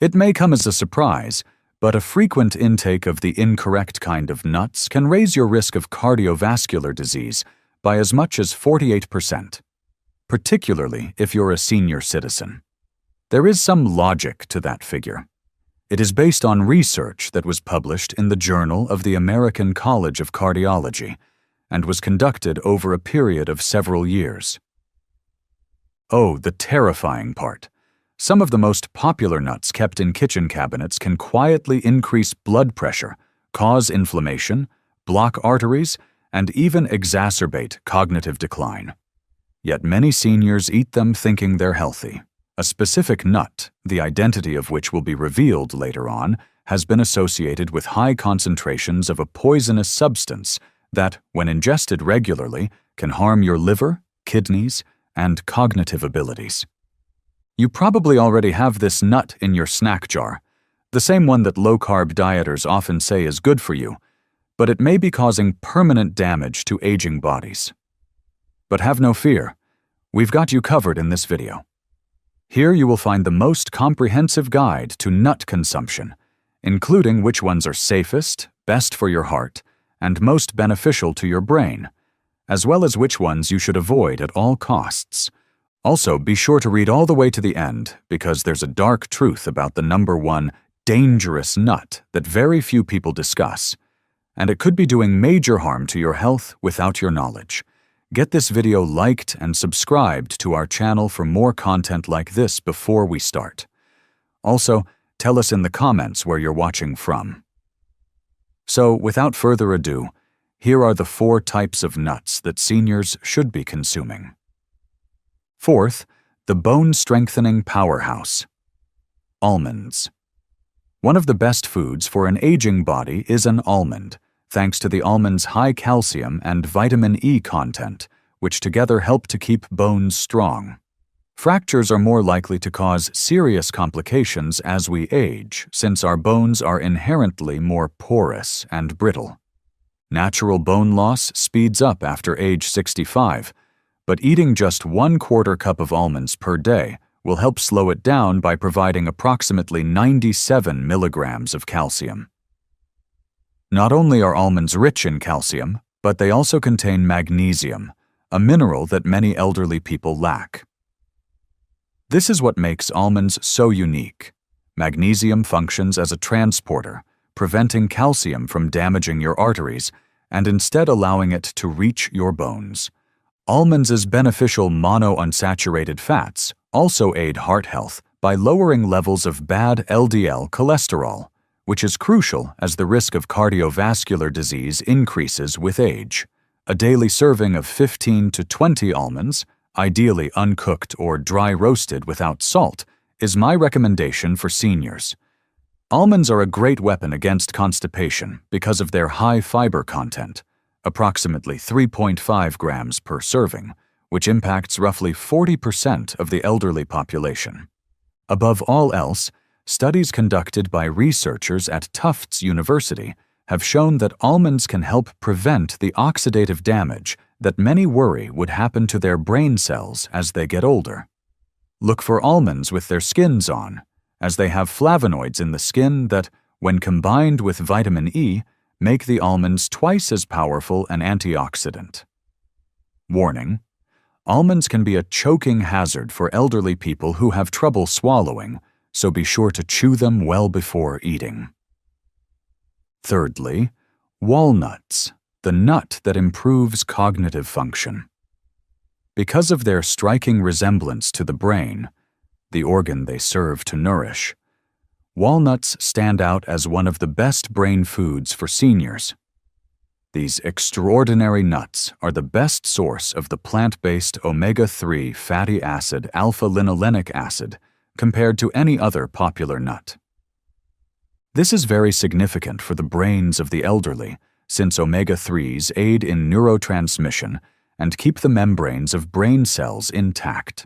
It may come as a surprise, but a frequent intake of the incorrect kind of nuts can raise your risk of cardiovascular disease by as much as 48%, particularly if you're a senior citizen. There is some logic to that figure. It is based on research that was published in the Journal of the American College of Cardiology and was conducted over a period of several years. Oh, the terrifying part. Some of the most popular nuts kept in kitchen cabinets can quietly increase blood pressure, cause inflammation, block arteries, and even exacerbate cognitive decline. Yet many seniors eat them thinking they're healthy. A specific nut, the identity of which will be revealed later on, has been associated with high concentrations of a poisonous substance that, when ingested regularly, can harm your liver, kidneys, and cognitive abilities. You probably already have this nut in your snack jar, the same one that low-carb dieters often say is good for you, but it may be causing permanent damage to aging bodies. But have no fear, we've got you covered in this video. Here you will find the most comprehensive guide to nut consumption, including which ones are safest, best for your heart, and most beneficial to your brain, as well as which ones you should avoid at all costs. Also, be sure to read all the way to the end, because there's a dark truth about the number one dangerous nut that very few people discuss, and it could be doing major harm to your health without your knowledge. Get this video liked and subscribed to our channel for more content like this before we start. Also, tell us in the comments where you're watching from. So, without further ado, here are the 4 types of nuts that seniors should be consuming. Fourth, the bone-strengthening powerhouse. Almonds. One of the best foods for an aging body is an almond, thanks to the almond's high calcium and vitamin E content, which together help to keep bones strong. Fractures are more likely to cause serious complications as we age, since our bones are inherently more porous and brittle. Natural bone loss speeds up after age 65, but eating just 1/4 cup of almonds per day will help slow it down by providing approximately 97 milligrams of calcium. Not only are almonds rich in calcium, but they also contain magnesium, a mineral that many elderly people lack. This is what makes almonds so unique. Magnesium functions as a transporter, preventing calcium from damaging your arteries and instead allowing it to reach your bones. Almonds' beneficial monounsaturated fats also aid heart health by lowering levels of bad LDL cholesterol, which is crucial as the risk of cardiovascular disease increases with age. A daily serving of 15 to 20 almonds, ideally uncooked or dry roasted without salt, is my recommendation for seniors. Almonds are a great weapon against constipation because of their high fiber content, approximately 3.5 grams per serving, which impacts roughly 40% of the elderly population. Above all else, studies conducted by researchers at Tufts University have shown that almonds can help prevent the oxidative damage that many worry would happen to their brain cells as they get older. Look for almonds with their skins on, as they have flavonoids in the skin that, when combined with vitamin E, make the almonds twice as powerful an antioxidant. Warning: almonds can be a choking hazard for elderly people who have trouble swallowing, so be sure to chew them well before eating. Thirdly, walnuts, the nut that improves cognitive function. Because of their striking resemblance to the brain, the organ they serve to nourish, walnuts stand out as one of the best brain foods for seniors. These extraordinary nuts are the best source of the plant-based omega-3 fatty acid alpha-linolenic acid compared to any other popular nut. This is very significant for the brains of the elderly, since omega-3s aid in neurotransmission and keep the membranes of brain cells intact.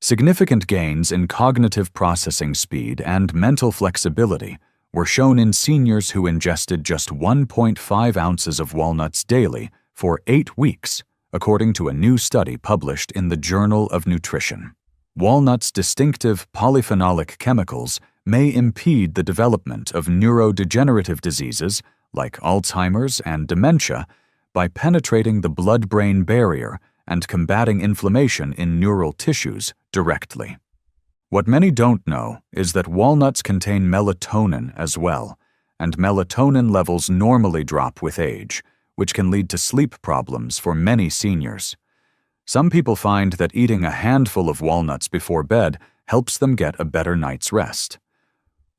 Significant gains in cognitive processing speed and mental flexibility were shown in seniors who ingested just 1.5 ounces of walnuts daily for 8 weeks, according to a new study published in the Journal of Nutrition. Walnuts' distinctive polyphenolic chemicals may impede the development of neurodegenerative diseases like Alzheimer's and dementia by penetrating the blood-brain barrier and combating inflammation in neural tissues directly. What many don't know is that walnuts contain melatonin as well, and melatonin levels normally drop with age, which can lead to sleep problems for many seniors. Some people find that eating a handful of walnuts before bed helps them get a better night's rest.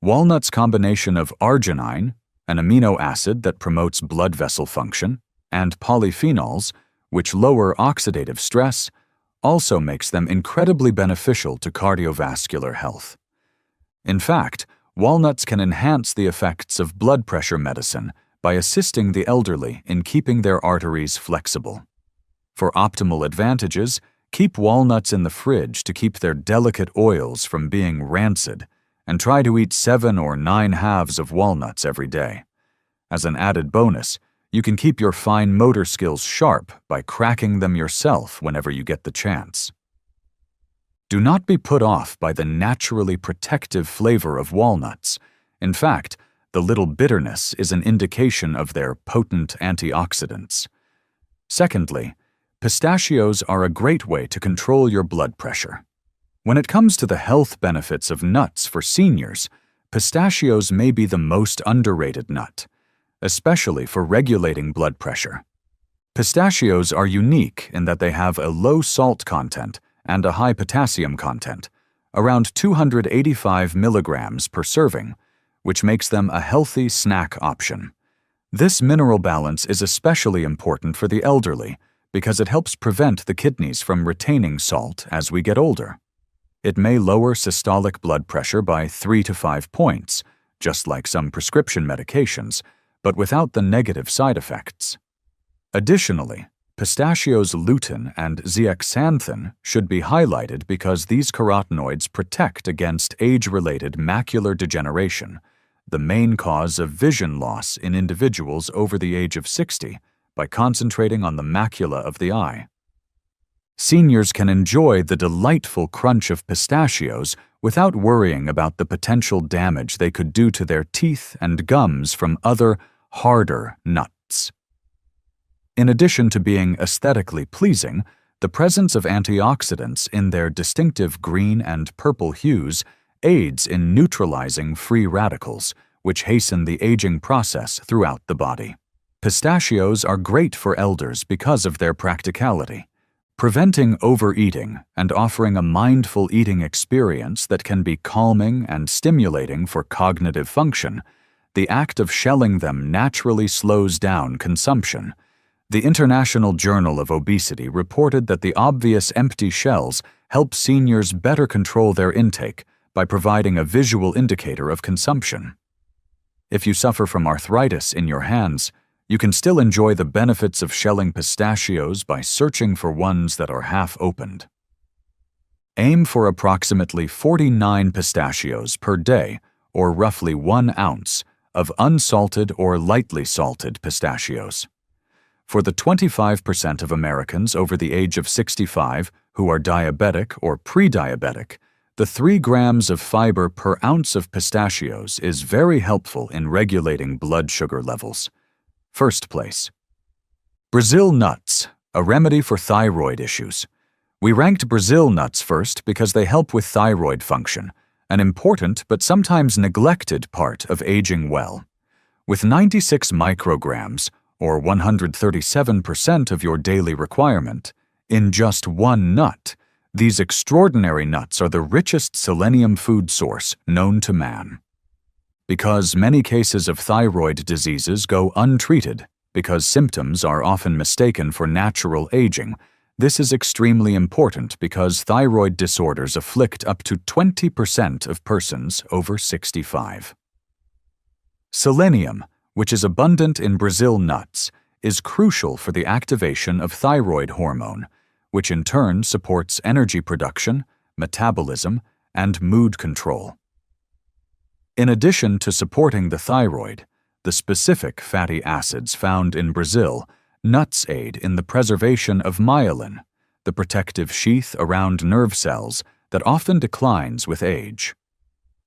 Walnuts' combination of arginine, an amino acid that promotes blood vessel function, and polyphenols, which lower oxidative stress, also makes them incredibly beneficial to cardiovascular health. In fact, walnuts can enhance the effects of blood pressure medicine by assisting the elderly in keeping their arteries flexible. For optimal advantages, keep walnuts in the fridge to keep their delicate oils from being rancid, and try to eat 7 or 9 halves of walnuts every day. As an added bonus, you can keep your fine motor skills sharp by cracking them yourself whenever you get the chance. Do not be put off by the naturally protective flavor of walnuts. In fact, the little bitterness is an indication of their potent antioxidants. Secondly, pistachios are a great way to control your blood pressure. When it comes to the health benefits of nuts for seniors, pistachios may be the most underrated nut, especially for regulating blood pressure. Pistachios are unique in that they have a low salt content and a high potassium content, around 285 milligrams per serving, which makes them a healthy snack option. This mineral balance is especially important for the elderly because it helps prevent the kidneys from retaining salt as we get older. It may lower systolic blood pressure by 3 to 5 points, just like some prescription medications, but without the negative side effects. Additionally, pistachios' lutein and zeaxanthin should be highlighted because these carotenoids protect against age-related macular degeneration, the main cause of vision loss in individuals over the age of 60, by concentrating on the macula of the eye. Seniors can enjoy the delightful crunch of pistachios without worrying about the potential damage they could do to their teeth and gums from other, harder nuts. In addition to being aesthetically pleasing, the presence of antioxidants in their distinctive green and purple hues aids in neutralizing free radicals, which hasten the aging process throughout the body. Pistachios are great for elders because of their practicality. Preventing overeating and offering a mindful eating experience that can be calming and stimulating for cognitive function, the act of shelling them naturally slows down consumption. The International Journal of Obesity reported that the obvious empty shells help seniors better control their intake by providing a visual indicator of consumption. If you suffer from arthritis in your hands, you can still enjoy the benefits of shelling pistachios by searching for ones that are half-opened. Aim for approximately 49 pistachios per day, or roughly 1 ounce, of unsalted or lightly salted pistachios. For the 25% of Americans over the age of 65 who are diabetic or pre-diabetic, the 3 grams of fiber per ounce of pistachios is very helpful in regulating blood sugar levels. First place. Brazil nuts, a remedy for thyroid issues. We ranked Brazil nuts first because they help with thyroid function, an important but sometimes neglected part of aging well. With 96 micrograms, or 137% of your daily requirement, in just 1 nut, these extraordinary nuts are the richest selenium food source known to man. Because many cases of thyroid diseases go untreated because symptoms are often mistaken for natural aging, this is extremely important because thyroid disorders afflict up to 20% of persons over 65. Selenium, which is abundant in Brazil nuts, is crucial for the activation of thyroid hormone, which in turn supports energy production, metabolism, and mood control. In addition to supporting the thyroid, the specific fatty acids found in Brazil, nuts aid in the preservation of myelin, the protective sheath around nerve cells that often declines with age.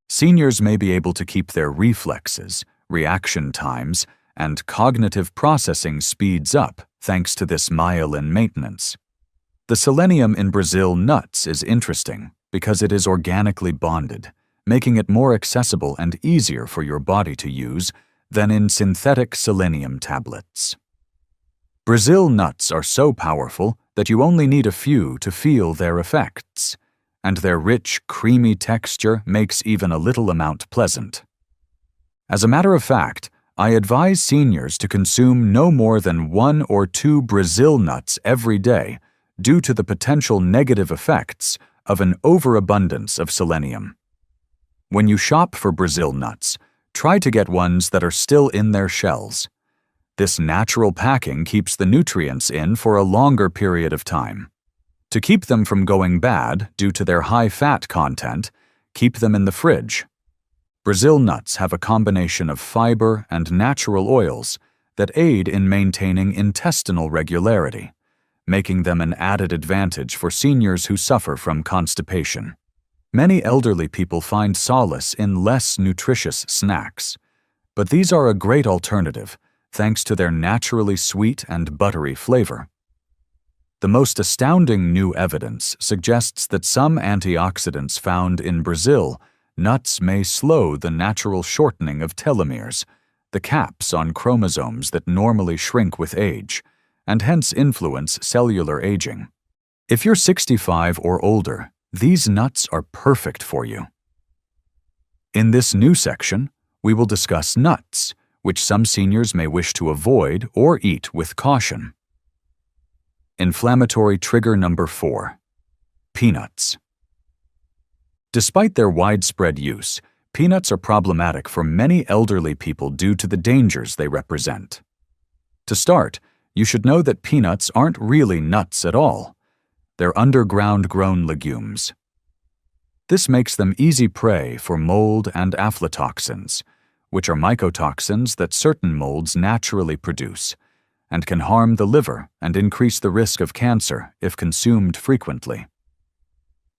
Seniors may be able to keep their reflexes, reaction times, and cognitive processing speeds up thanks to this myelin maintenance. The selenium in Brazil nuts is interesting because it is organically bonded, making it more accessible and easier for your body to use than in synthetic selenium tablets. Brazil nuts are so powerful that you only need a few to feel their effects, and their rich, creamy texture makes even a little amount pleasant. As a matter of fact, I advise seniors to consume no more than 1 or 2 Brazil nuts every day due to the potential negative effects of an overabundance of selenium. When you shop for Brazil nuts, try to get ones that are still in their shells. This natural packing keeps the nutrients in for a longer period of time. To keep them from going bad due to their high fat content, keep them in the fridge. Brazil nuts have a combination of fiber and natural oils that aid in maintaining intestinal regularity, making them an added advantage for seniors who suffer from constipation. Many elderly people find solace in less nutritious snacks, but these are a great alternative thanks to their naturally sweet and buttery flavor. The most astounding new evidence suggests that some antioxidants found in Brazil nuts may slow the natural shortening of telomeres, the caps on chromosomes that normally shrink with age, and hence influence cellular aging. If you're 65 or older, these nuts are perfect for you. In this new section, we will discuss nuts, which some seniors may wish to avoid or eat with caution. Inflammatory trigger number 4. Peanuts. Despite their widespread use, peanuts are problematic for many elderly people due to the dangers they represent. To start, you should know that peanuts aren't really nuts at all. They're underground-grown legumes. This makes them easy prey for mold and aflatoxins, which are mycotoxins that certain molds naturally produce, and can harm the liver and increase the risk of cancer if consumed frequently.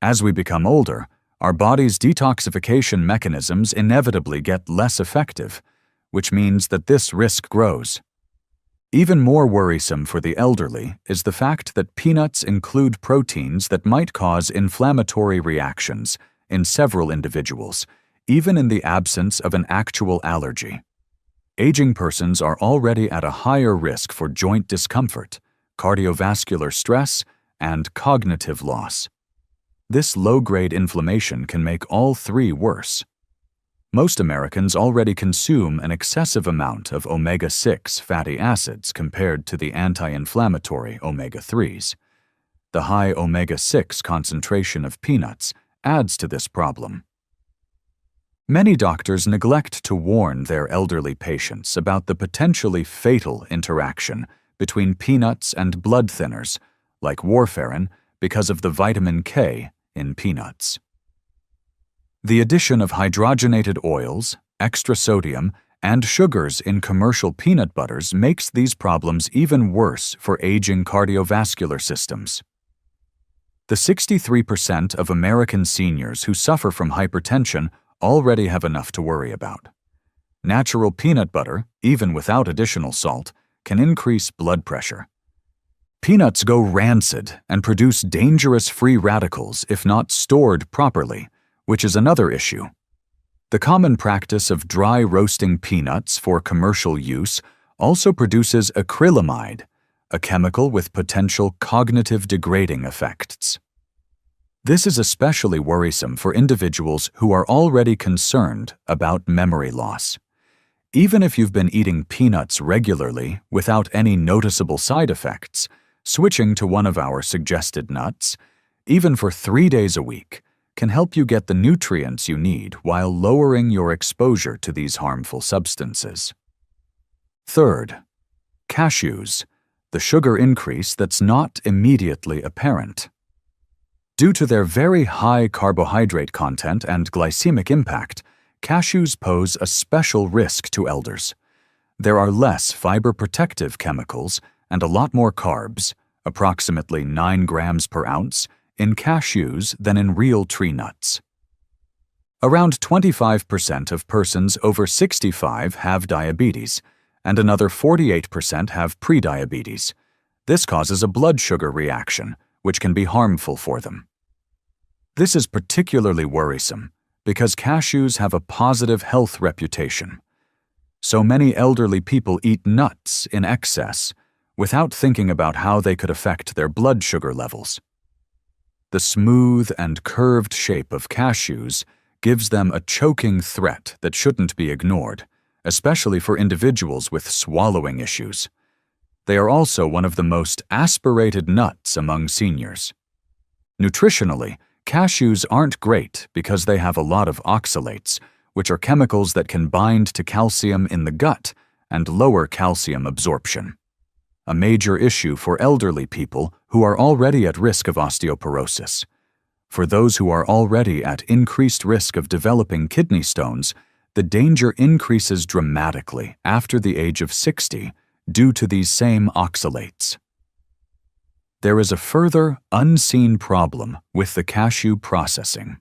As we become older, our body's detoxification mechanisms inevitably get less effective, which means that this risk grows. Even more worrisome for the elderly is the fact that peanuts include proteins that might cause inflammatory reactions in several individuals, even in the absence of an actual allergy. Aging persons are already at a higher risk for joint discomfort, cardiovascular stress, and cognitive loss. This low-grade inflammation can make all three worse. Most Americans already consume an excessive amount of omega-6 fatty acids compared to the anti-inflammatory omega-3s. The high omega-6 concentration of peanuts adds to this problem. Many doctors neglect to warn their elderly patients about the potentially fatal interaction between peanuts and blood thinners, like warfarin, because of the vitamin K in peanuts. The addition of hydrogenated oils, extra sodium, and sugars in commercial peanut butters makes these problems even worse for aging cardiovascular systems. The 63% of American seniors who suffer from hypertension already have enough to worry about. Natural peanut butter, even without additional salt, can increase blood pressure. Peanuts go rancid and produce dangerous free radicals if not stored properly, which is another issue. The common practice of dry roasting peanuts for commercial use also produces acrylamide, a chemical with potential cognitive degrading effects. This is especially worrisome for individuals who are already concerned about memory loss. Even if you've been eating peanuts regularly without any noticeable side effects, switching to one of our suggested nuts, even for 3 days a week, can help you get the nutrients you need while lowering your exposure to these harmful substances. Third, cashews, the sugar increase that's not immediately apparent. Due to their very high carbohydrate content and glycemic impact, cashews pose a special risk to elders. There are less fiber-protective chemicals and a lot more carbs, approximately 9 grams per ounce, in cashews than in real tree nuts. Around 25% of persons over 65 have diabetes, and another 48% have prediabetes. This causes a blood sugar reaction, which can be harmful for them. This is particularly worrisome because cashews have a positive health reputation. So many elderly people eat nuts in excess without thinking about how they could affect their blood sugar levels. The smooth and curved shape of cashews gives them a choking threat that shouldn't be ignored, especially for individuals with swallowing issues. They are also one of the most aspirated nuts among seniors. Nutritionally, cashews aren't great because they have a lot of oxalates, which are chemicals that can bind to calcium in the gut and lower calcium absorption. A major issue for elderly people who are already at risk of osteoporosis. For those who are already at increased risk of developing kidney stones, the danger increases dramatically after the age of 60 due to these same oxalates. There is a further, unseen problem with the cashew processing.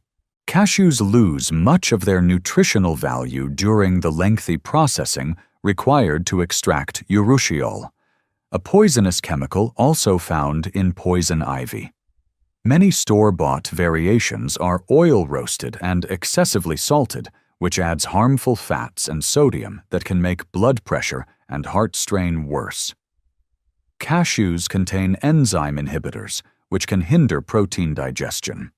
Cashews lose much of their nutritional value during the lengthy processing required to extract urushiol, a poisonous chemical also found in poison ivy. Many store-bought variations are oil-roasted and excessively salted, which adds harmful fats and sodium that can make blood pressure and heart strain worse. Cashews contain enzyme inhibitors, which can hinder protein digestion.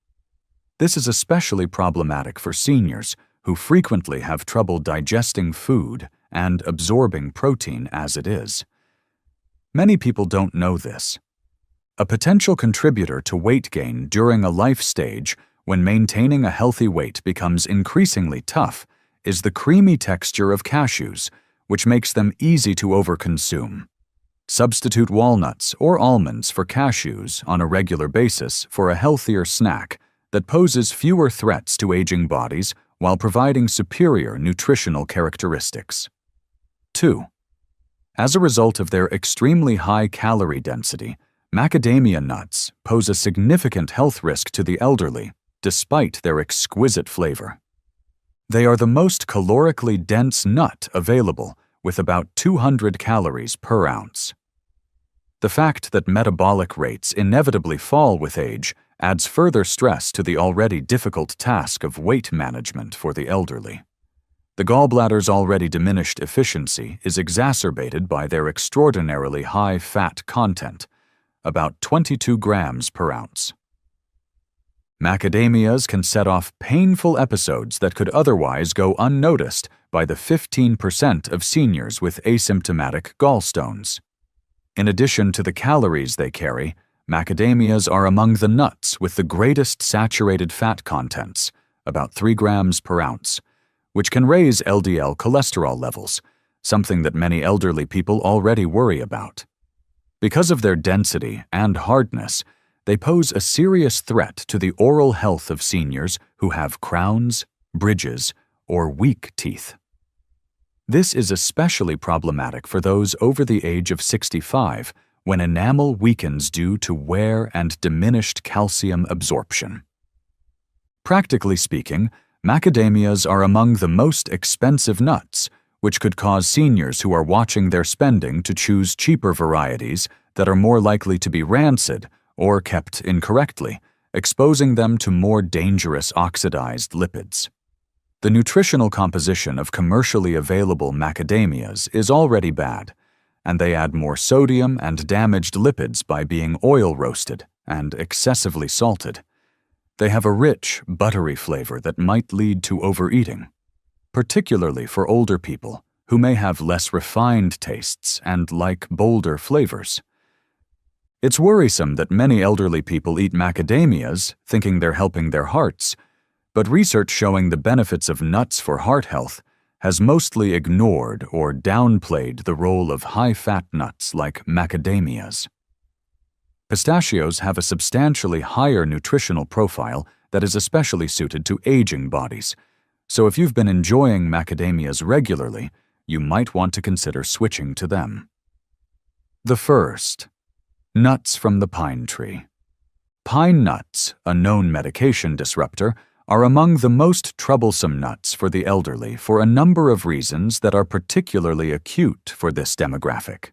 This is especially problematic for seniors who frequently have trouble digesting food and absorbing protein as it is. Many people don't know this. A potential contributor to weight gain during a life stage when maintaining a healthy weight becomes increasingly tough is the creamy texture of cashews, which makes them easy to overconsume. Substitute walnuts or almonds for cashews on a regular basis for a healthier snack that poses fewer threats to aging bodies while providing superior nutritional characteristics. 2. As a result of their extremely high calorie density, macadamia nuts pose a significant health risk to the elderly, despite their exquisite flavor. They are the most calorically dense nut available, with about 200 calories per ounce. The fact that metabolic rates inevitably fall with age adds further stress to the already difficult task of weight management for the elderly. The gallbladder's already diminished efficiency is exacerbated by their extraordinarily high fat content, about 22 grams per ounce. Macadamias can set off painful episodes that could otherwise go unnoticed by the 15% of seniors with asymptomatic gallstones. In addition to the calories they carry, macadamias are among the nuts with the greatest saturated fat contents, about 3 grams per ounce, which can raise LDL cholesterol levels, something that many elderly people already worry about. Because of their density and hardness, they pose a serious threat to the oral health of seniors who have crowns, bridges, or weak teeth. This is especially problematic for those over the age of 65 when enamel weakens due to wear and diminished calcium absorption. Practically speaking, macadamias are among the most expensive nuts, which could cause seniors who are watching their spending to choose cheaper varieties that are more likely to be rancid or kept incorrectly, exposing them to more dangerous oxidized lipids. The nutritional composition of commercially available macadamias is already bad, and they add more sodium and damaged lipids by being oil-roasted and excessively salted. They have a rich, buttery flavor that might lead to overeating, particularly for older people who may have less refined tastes and like bolder flavors. It's worrisome that many elderly people eat macadamias thinking they're helping their hearts, but research showing the benefits of nuts for heart health has mostly ignored or downplayed the role of high-fat nuts like macadamias. Pistachios have a substantially higher nutritional profile that is especially suited to aging bodies, so if you've been enjoying macadamias regularly, you might want to consider switching to them. The first, nuts from the pine tree. Pine nuts, a known medication disruptor, are among the most troublesome nuts for the elderly for a number of reasons that are particularly acute for this demographic.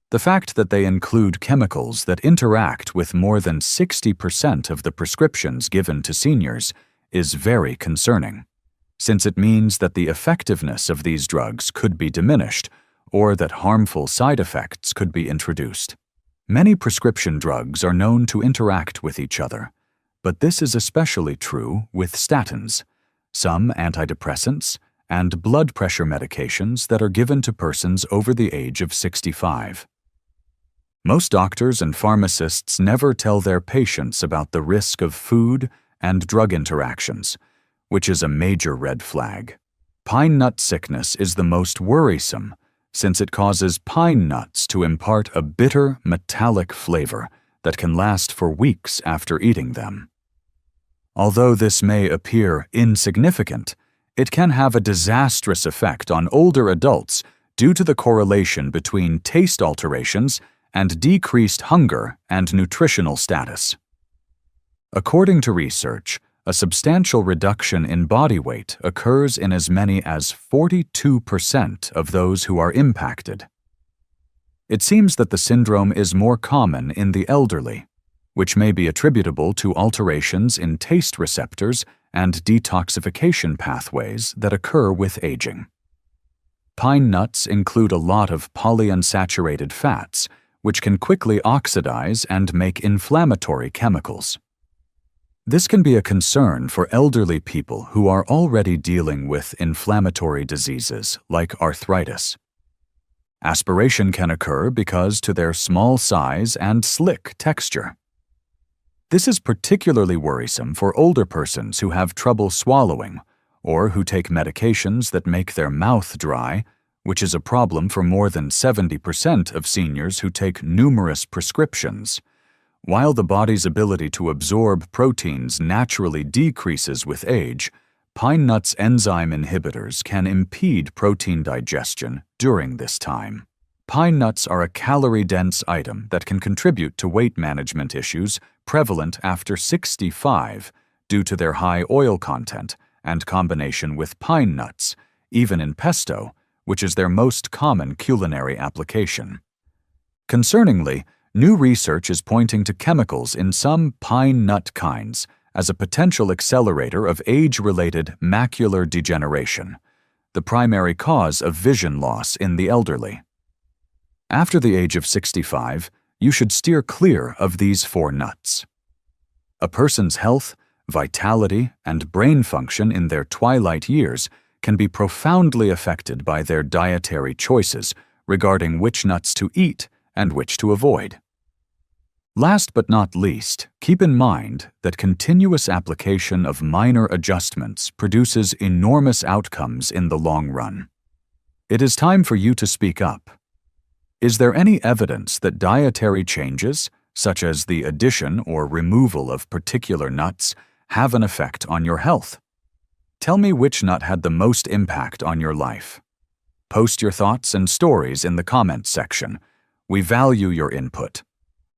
The fact that they include chemicals that interact with more than 60% of the prescriptions given to seniors is very concerning, since it means that the effectiveness of these drugs could be diminished or that harmful side effects could be introduced. Many prescription drugs are known to interact with each other, but this is especially true with statins, some antidepressants, and blood pressure medications that are given to persons over the age of 65. Most doctors and pharmacists never tell their patients about the risk of food and drug interactions, which is a major red flag. Pine nut sickness is the most worrisome since it causes pine nuts to impart a bitter, metallic flavor that can last for weeks after eating them. Although this may appear insignificant, it can have a disastrous effect on older adults due to the correlation between taste alterations and decreased hunger and nutritional status. According to research, a substantial reduction in body weight occurs in as many as 42% of those who are impacted. It seems that the syndrome is more common in the elderly, which may be attributable to alterations in taste receptors and detoxification pathways that occur with aging. Pine nuts include a lot of polyunsaturated fats, which can quickly oxidize and make inflammatory chemicals. This can be a concern for elderly people who are already dealing with inflammatory diseases like arthritis. Aspiration can occur because to their small size and slick texture. This is particularly worrisome for older persons who have trouble swallowing or who take medications that make their mouth dry, which is a problem for more than 70% of seniors who take numerous prescriptions. While the body's ability to absorb proteins naturally decreases with age, pine nuts enzyme inhibitors can impede protein digestion during this time. Pine nuts are a calorie-dense item that can contribute to weight management issues prevalent after 65 due to their high oil content and combination with pine nuts, even in pesto, which is their most common culinary application. Concerningly, new research is pointing to chemicals in some pine nut kinds as a potential accelerator of age-related macular degeneration, the primary cause of vision loss in the elderly. After the age of 65, you should steer clear of these 4 nuts. A person's health, vitality, and brain function in their twilight years can be profoundly affected by their dietary choices regarding which nuts to eat and which to avoid. Last but not least, keep in mind that continuous application of minor adjustments produces enormous outcomes in the long run. It is time for you to speak up. Is there any evidence that dietary changes, such as the addition or removal of particular nuts, have an effect on your health? Tell me which nut had the most impact on your life. Post your thoughts and stories in the comments section. We value your input.